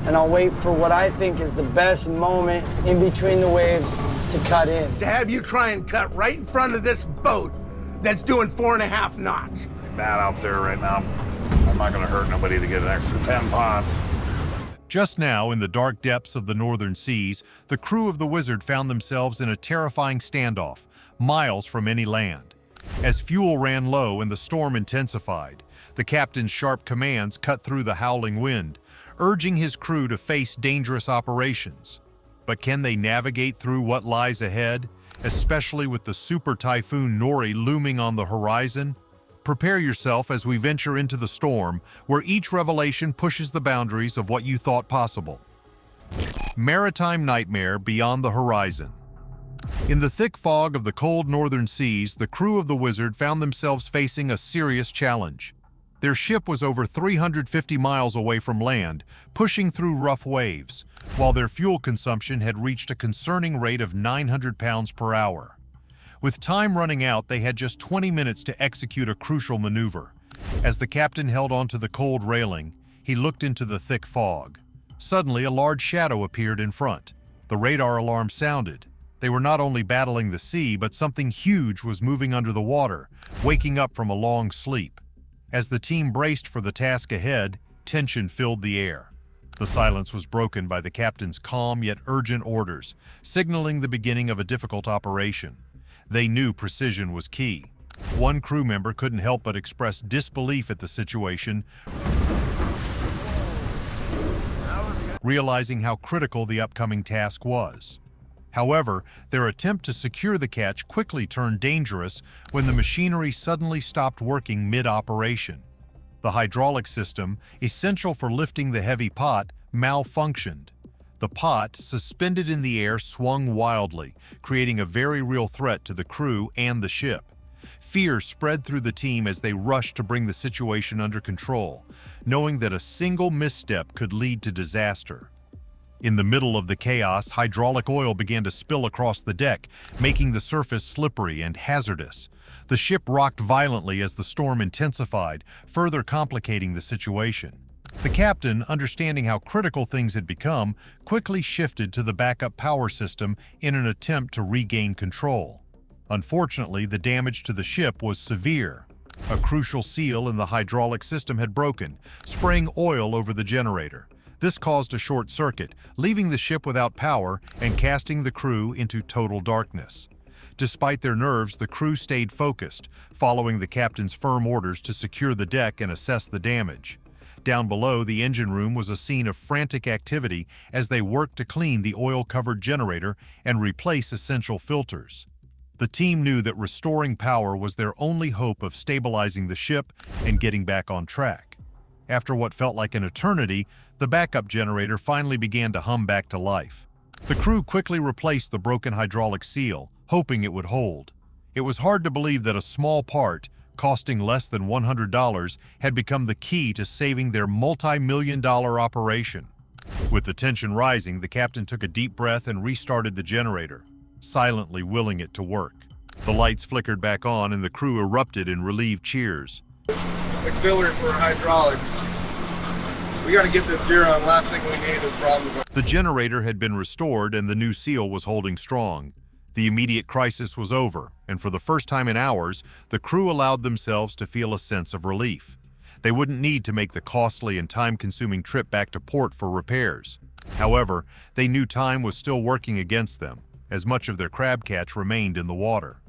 and I'll wait for what I think is the best moment in between the waves to cut in. To have you try and cut right in front of this boat that's doing 4.5 knots. Bad out there right now. I'm not gonna hurt nobody to get an extra 10 ponds. Just now, in the dark depths of the northern seas, the crew of the Wizard found themselves in a terrifying standoff, miles from any land. As fuel ran low and the storm intensified, the captain's sharp commands cut through the howling wind, urging his crew to face dangerous operations. But can they navigate through what lies ahead, especially with the super typhoon Nori looming on the horizon? Prepare yourself as we venture into the storm, where each revelation pushes the boundaries of what you thought possible. Maritime nightmare beyond the horizon. In the thick fog of the cold northern seas, the crew of the Wizard found themselves facing a serious challenge. Their ship was over 350 miles away from land, pushing through rough waves, while their fuel consumption had reached a concerning rate of 900 pounds per hour. With time running out, they had just 20 minutes to execute a crucial maneuver. As the captain held onto the cold railing, he looked into the thick fog. Suddenly, a large shadow appeared in front. The radar alarm sounded. They were not only battling the sea, but something huge was moving under the water, waking up from a long sleep. As the team braced for the task ahead, tension filled the air. The silence was broken by the captain's calm yet urgent orders, signaling the beginning of a difficult operation. They knew precision was key. One crew member couldn't help but express disbelief at the situation, realizing how critical the upcoming task was. However, their attempt to secure the catch quickly turned dangerous when the machinery suddenly stopped working mid-operation. The hydraulic system, essential for lifting the heavy pot, malfunctioned. The pot, suspended in the air, swung wildly, creating a very real threat to the crew and the ship. Fear spread through the team as they rushed to bring the situation under control, knowing that a single misstep could lead to disaster. In the middle of the chaos, hydraulic oil began to spill across the deck, making the surface slippery and hazardous. The ship rocked violently as the storm intensified, further complicating the situation. The captain, understanding how critical things had become, quickly shifted to the backup power system in an attempt to regain control. Unfortunately, the damage to the ship was severe. A crucial seal in the hydraulic system had broken, spraying oil over the generator. This caused a short circuit, leaving the ship without power and casting the crew into total darkness. Despite their nerves, the crew stayed focused, following the captain's firm orders to secure the deck and assess the damage. Down below, the engine room was a scene of frantic activity as they worked to clean the oil-covered generator and replace essential filters. The team knew that restoring power was their only hope of stabilizing the ship and getting back on track. After what felt like an eternity, the backup generator finally began to hum back to life. The crew quickly replaced the broken hydraulic seal, hoping it would hold. It was hard to believe that a small part, costing less than $100, had become the key to saving their multi-million-dollar operation. With the tension rising, the captain took a deep breath and restarted the generator, silently willing it to work. The lights flickered back on and the crew erupted in relieved cheers. Auxiliary for hydraulics. We gotta get this gear on. Last thing we need is problems. The generator had been restored and the new seal was holding strong. The immediate crisis was over, and for the first time in hours, the crew allowed themselves to feel a sense of relief. They wouldn't need to make the costly and time-consuming trip back to port for repairs. However, they knew time was still working against them, as much of their crab catch remained in the water.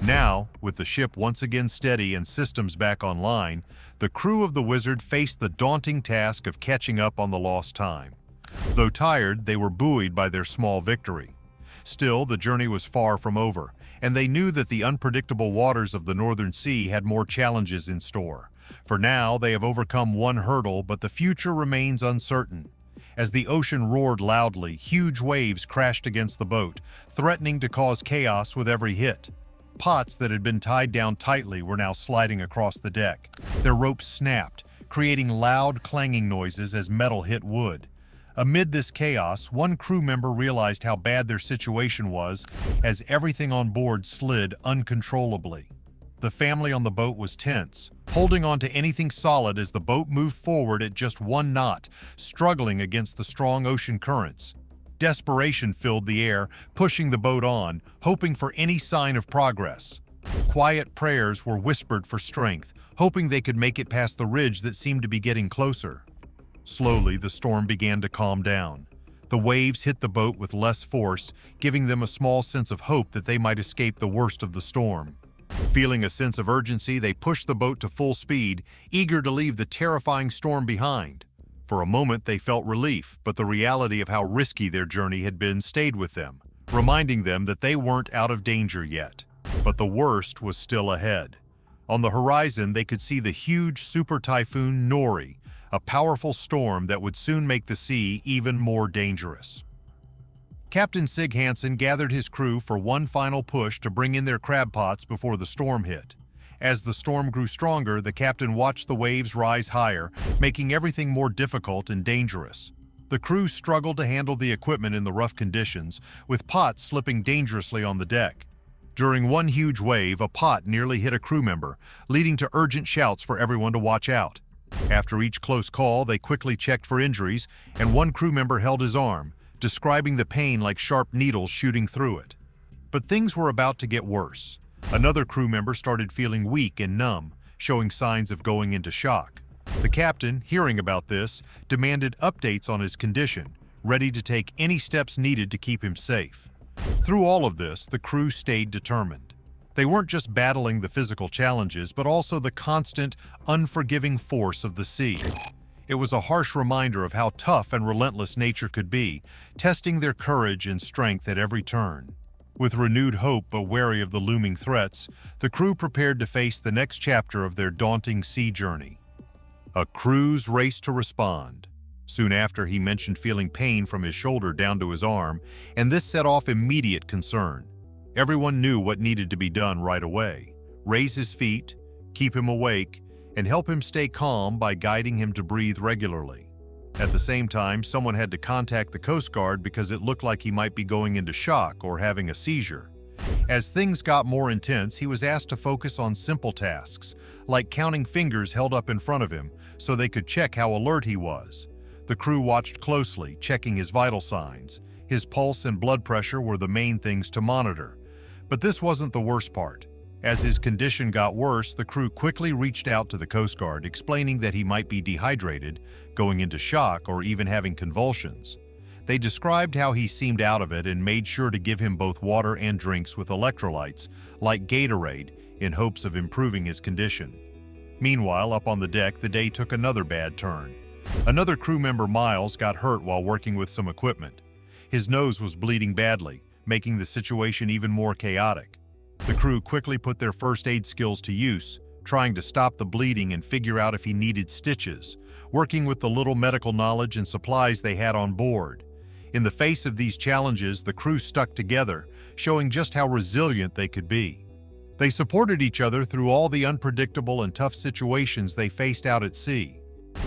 Now, with the ship once again steady and systems back online, the crew of the Wizard faced the daunting task of catching up on the lost time. Though tired, they were buoyed by their small victory. Still, the journey was far from over, and they knew that the unpredictable waters of the Northern Sea had more challenges in store. For now, they have overcome one hurdle, but the future remains uncertain. As the ocean roared loudly, huge waves crashed against the boat, threatening to cause chaos with every hit. Pots that had been tied down tightly were now sliding across the deck. Their ropes snapped, creating loud, clanging noises as metal hit wood. Amid this chaos, one crew member realized how bad their situation was as everything on board slid uncontrollably. The family on the boat was tense, holding on to anything solid as the boat moved forward at just 1 knot, struggling against the strong ocean currents. Desperation filled the air, pushing the boat on, hoping for any sign of progress. Quiet prayers were whispered for strength, hoping they could make it past the ridge that seemed to be getting closer. Slowly, the storm began to calm down. The waves hit the boat with less force, giving them a small sense of hope that they might escape the worst of the storm. Feeling a sense of urgency, they pushed the boat to full speed, eager to leave the terrifying storm behind. For a moment, they felt relief, but the reality of how risky their journey had been stayed with them, reminding them that they weren't out of danger yet. But the worst was still ahead. On the horizon, they could see the huge super typhoon Nori, a powerful storm that would soon make the sea even more dangerous. Captain Sig Hansen gathered his crew for one final push to bring in their crab pots before the storm hit. As the storm grew stronger, the captain watched the waves rise higher, making everything more difficult and dangerous. The crew struggled to handle the equipment in the rough conditions, with pots slipping dangerously on the deck. During one huge wave, a pot nearly hit a crew member, leading to urgent shouts for everyone to watch out. After each close call, they quickly checked for injuries, and one crew member held his arm, describing the pain like sharp needles shooting through it. But things were about to get worse. Another crew member started feeling weak and numb, showing signs of going into shock. The captain, hearing about this, demanded updates on his condition, ready to take any steps needed to keep him safe. Through all of this, the crew stayed determined. They weren't just battling the physical challenges, but also the constant, unforgiving force of the sea. It was a harsh reminder of how tough and relentless nature could be, testing their courage and strength at every turn. With renewed hope but wary of the looming threats, the crew prepared to face the next chapter of their daunting sea journey. A crew's race to respond. Soon after, he mentioned feeling pain from his shoulder down to his arm, and this set off immediate concern. Everyone knew what needed to be done right away. Raise his feet, keep him awake, and help him stay calm by guiding him to breathe regularly. At the same time, someone had to contact the Coast Guard because it looked like he might be going into shock or having a seizure. As things got more intense, he was asked to focus on simple tasks, like counting fingers held up in front of him so they could check how alert he was. The crew watched closely, checking his vital signs. His pulse and blood pressure were the main things to monitor. But this wasn't the worst part. As his condition got worse, the crew quickly reached out to the Coast Guard, explaining that he might be dehydrated, going into shock, or even having convulsions. They described how he seemed out of it and made sure to give him both water and drinks with electrolytes, like Gatorade, in hopes of improving his condition. Meanwhile, up on the deck, the day took another bad turn. Another crew member, Miles, got hurt while working with some equipment. His nose was bleeding badly, making the situation even more chaotic. The crew quickly put their first aid skills to use, trying to stop the bleeding and figure out if he needed stitches, working with the little medical knowledge and supplies they had on board. In the face of these challenges, the crew stuck together, showing just how resilient they could be. They supported each other through all the unpredictable and tough situations they faced out at sea.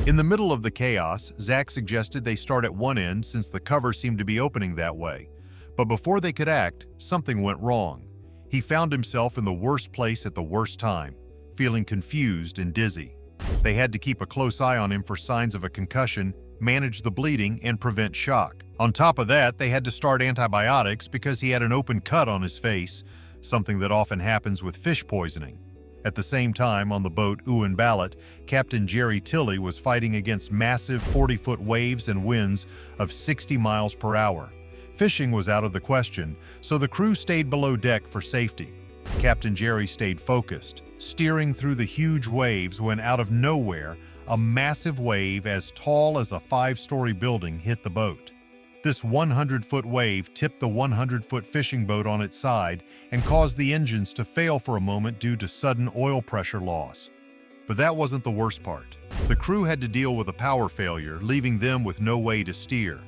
In the middle of the chaos, Zach suggested they start at one end since the cover seemed to be opening that way. But before they could act, something went wrong. He found himself in the worst place at the worst time, feeling confused and dizzy. They had to keep a close eye on him for signs of a concussion, manage the bleeding, and prevent shock. On top of that, they had to start antibiotics because he had an open cut on his face, something that often happens with fish poisoning. At the same time, on the boat Ewan Ballot, Captain Jerry Tilley was fighting against massive 40-foot waves and winds of 60 miles per hour. Fishing was out of the question, so the crew stayed below deck for safety. Captain Jerry stayed focused, steering through the huge waves when out of nowhere, a massive wave as tall as a 5-story building hit the boat. This 100-foot wave tipped the 100-foot fishing boat on its side and caused the engines to fail for a moment due to sudden oil pressure loss. But that wasn't the worst part. The crew had to deal with a power failure, leaving them with no way to steer.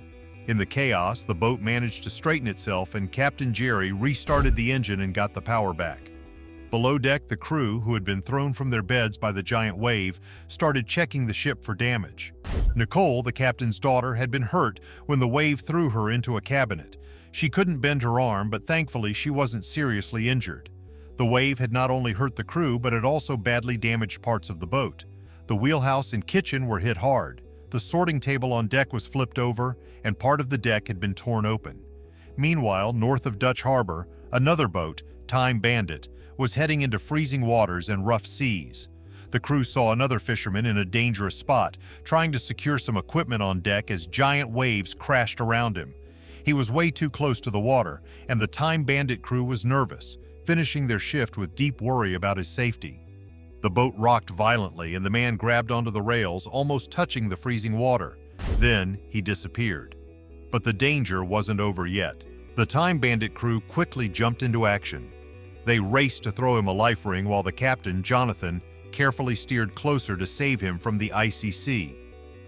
In the chaos, the boat managed to straighten itself and Captain Jerry restarted the engine and got the power back. Below deck, the crew, who had been thrown from their beds by the giant wave, started checking the ship for damage. Nicole, the captain's daughter, had been hurt when the wave threw her into a cabinet. She couldn't bend her arm, but thankfully she wasn't seriously injured. The wave had not only hurt the crew, but it also badly damaged parts of the boat. The wheelhouse and kitchen were hit hard. The sorting table on deck was flipped over, and part of the deck had been torn open. Meanwhile, north of Dutch Harbor, another boat, Time Bandit, was heading into freezing waters and rough seas. The crew saw another fisherman in a dangerous spot, trying to secure some equipment on deck as giant waves crashed around him. He was way too close to the water, and the Time Bandit crew was nervous, finishing their shift with deep worry about his safety. The boat rocked violently, and the man grabbed onto the rails, almost touching the freezing water. Then he disappeared. But the danger wasn't over yet. The Time Bandit crew quickly jumped into action. They raced to throw him a life ring while the captain, Jonathan, carefully steered closer to save him from the icy sea.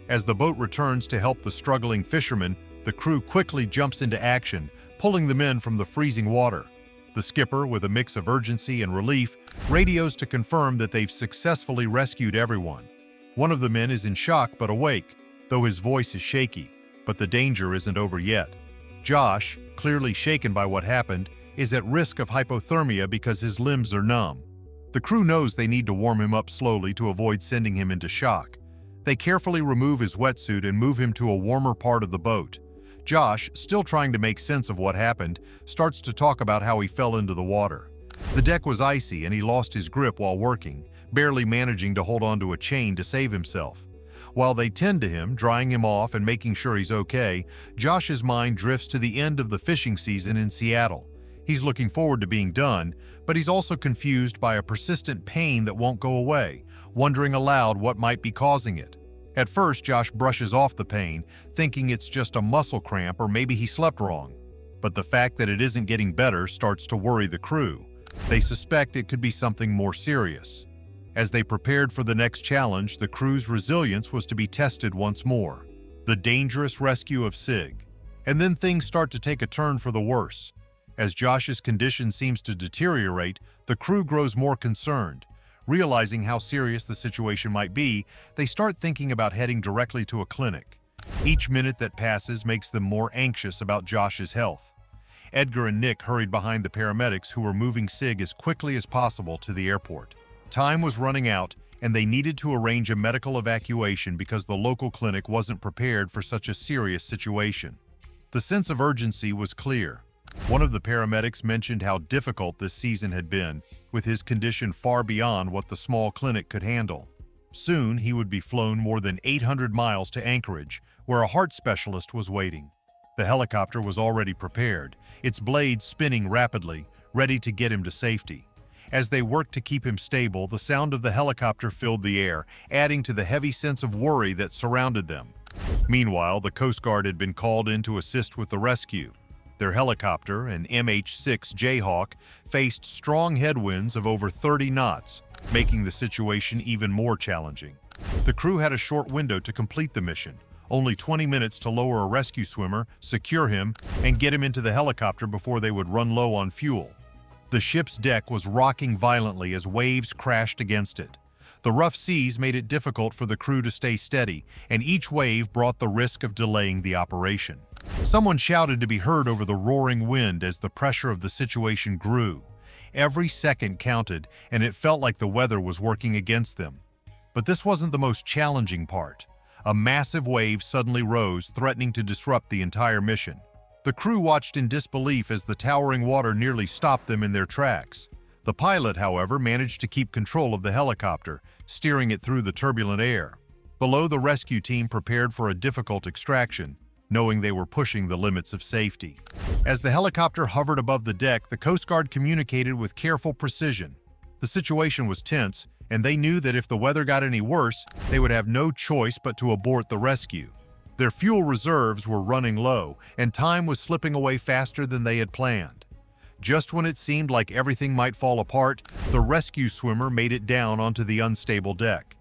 As the boat returns to help the struggling fishermen, the crew quickly jumps into action, pulling the men from the freezing water. The skipper, with a mix of urgency and relief, radios to confirm that they've successfully rescued everyone. One of the men is in shock but awake, though his voice is shaky, but the danger isn't over yet. Josh, clearly shaken by what happened, is at risk of hypothermia because his limbs are numb. The crew knows they need to warm him up slowly to avoid sending him into shock. They carefully remove his wetsuit and move him to a warmer part of the boat. Josh, still trying to make sense of what happened, starts to talk about how he fell into the water. The deck was icy and he lost his grip while working, barely managing to hold onto a chain to save himself. While they tend to him, drying him off and making sure he's okay, Josh's mind drifts to the end of the fishing season in Seattle. He's looking forward to being done, but he's also confused by a persistent pain that won't go away, wondering aloud what might be causing it. At first, Josh brushes off the pain, thinking it's just a muscle cramp or maybe he slept wrong. But the fact that it isn't getting better starts to worry the crew. They suspect it could be something more serious. As they prepared for the next challenge, the crew's resilience was to be tested once more. The dangerous rescue of Sig. And then things start to take a turn for the worse. As Josh's condition seems to deteriorate, the crew grows more concerned. Realizing how serious the situation might be, they start thinking about heading directly to a clinic. Each minute that passes makes them more anxious about Josh's health. Edgar and Nick hurried behind the paramedics who were moving Sig as quickly as possible to the airport. Time was running out, and they needed to arrange a medical evacuation because the local clinic wasn't prepared for such a serious situation. The sense of urgency was clear. One of the paramedics mentioned how difficult this season had been, with his condition far beyond what the small clinic could handle. Soon, he would be flown more than 800 miles to Anchorage, where a heart specialist was waiting. The helicopter was already prepared, its blades spinning rapidly, ready to get him to safety. As they worked to keep him stable, the sound of the helicopter filled the air, adding to the heavy sense of worry that surrounded them. Meanwhile, the Coast Guard had been called in to assist with the rescue. Their helicopter, an MH-6 Jayhawk, faced strong headwinds of over 30 knots, making the situation even more challenging. The crew had a short window to complete the mission, only 20 minutes to lower a rescue swimmer, secure him, and get him into the helicopter before they would run low on fuel. The ship's deck was rocking violently as waves crashed against it. The rough seas made it difficult for the crew to stay steady, and each wave brought the risk of delaying the operation. Someone shouted to be heard over the roaring wind as the pressure of the situation grew. Every second counted, and it felt like the weather was working against them. But this wasn't the most challenging part. A massive wave suddenly rose, threatening to disrupt the entire mission. The crew watched in disbelief as the towering water nearly stopped them in their tracks. The pilot, however, managed to keep control of the helicopter, steering it through the turbulent air. Below, the rescue team prepared for a difficult extraction, knowing they were pushing the limits of safety. As the helicopter hovered above the deck, the Coast Guard communicated with careful precision. The situation was tense, and they knew that if the weather got any worse, they would have no choice but to abort the rescue. Their fuel reserves were running low, and time was slipping away faster than they had planned. Just when it seemed like everything might fall apart, the rescue swimmer made it down onto the unstable deck.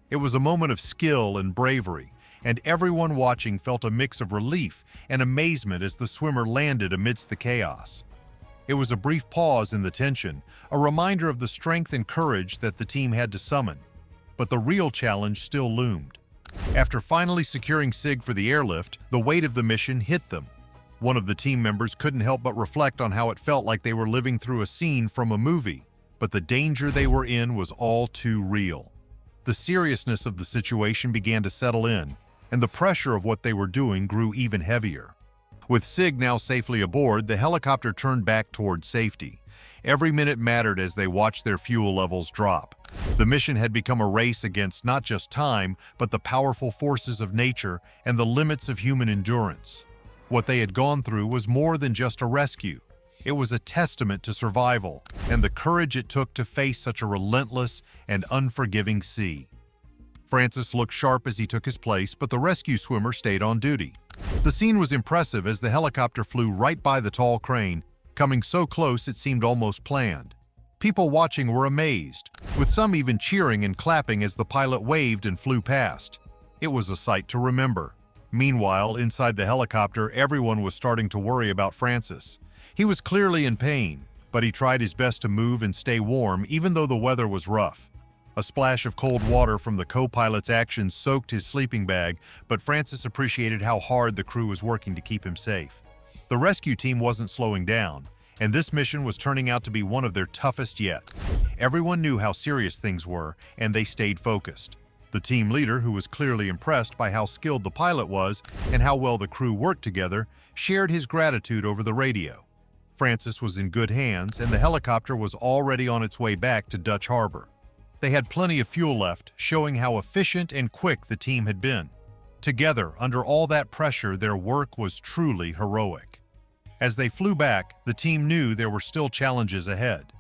It was a moment of skill and bravery, and everyone watching felt a mix of relief and amazement as the swimmer landed amidst the chaos. It was a brief pause in the tension, a reminder of the strength and courage that the team had to summon. But the real challenge still loomed. After finally securing Sig for the airlift, the weight of the mission hit them. One of the team members couldn't help but reflect on how it felt like they were living through a scene from a movie. but the danger they were in was all too real. The seriousness of the situation began to settle in, and the pressure of what they were doing grew even heavier. With Sig now safely aboard, the helicopter turned back toward safety. Every minute mattered as they watched their fuel levels drop. The mission had become a race against not just time, but the powerful forces of nature and the limits of human endurance. What they had gone through was more than just a rescue. It was a testament to survival and the courage it took to face such a relentless and unforgiving sea. Francis looked sharp as he took his place, but the rescue swimmer stayed on duty. The scene was impressive as the helicopter flew right by the tall crane, coming so close it seemed almost planned. People watching were amazed, with some even cheering and clapping as the pilot waved and flew past. It was a sight to remember. Meanwhile, inside the helicopter, everyone was starting to worry about Francis. He was clearly in pain, but he tried his best to move and stay warm even though the weather was rough. A splash of cold water from the co-pilot's actions soaked his sleeping bag, but Francis appreciated how hard the crew was working to keep him safe. The rescue team wasn't slowing down, and this mission was turning out to be one of their toughest yet. Everyone knew how serious things were, and they stayed focused. The team leader, who was clearly impressed by how skilled the pilot was and how well the crew worked together, shared his gratitude over the radio. Francis was in good hands, and the helicopter was already on its way back to Dutch Harbor. They had plenty of fuel left, showing how efficient and quick the team had been. Together, under all that pressure, their work was truly heroic. As they flew back, the team knew there were still challenges ahead.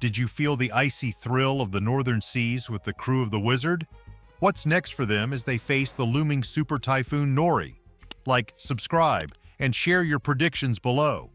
Did you feel the icy thrill of the northern seas with the crew of the Wizard? What's next for them as they face the looming super typhoon Nori? Like, subscribe, and share your predictions below.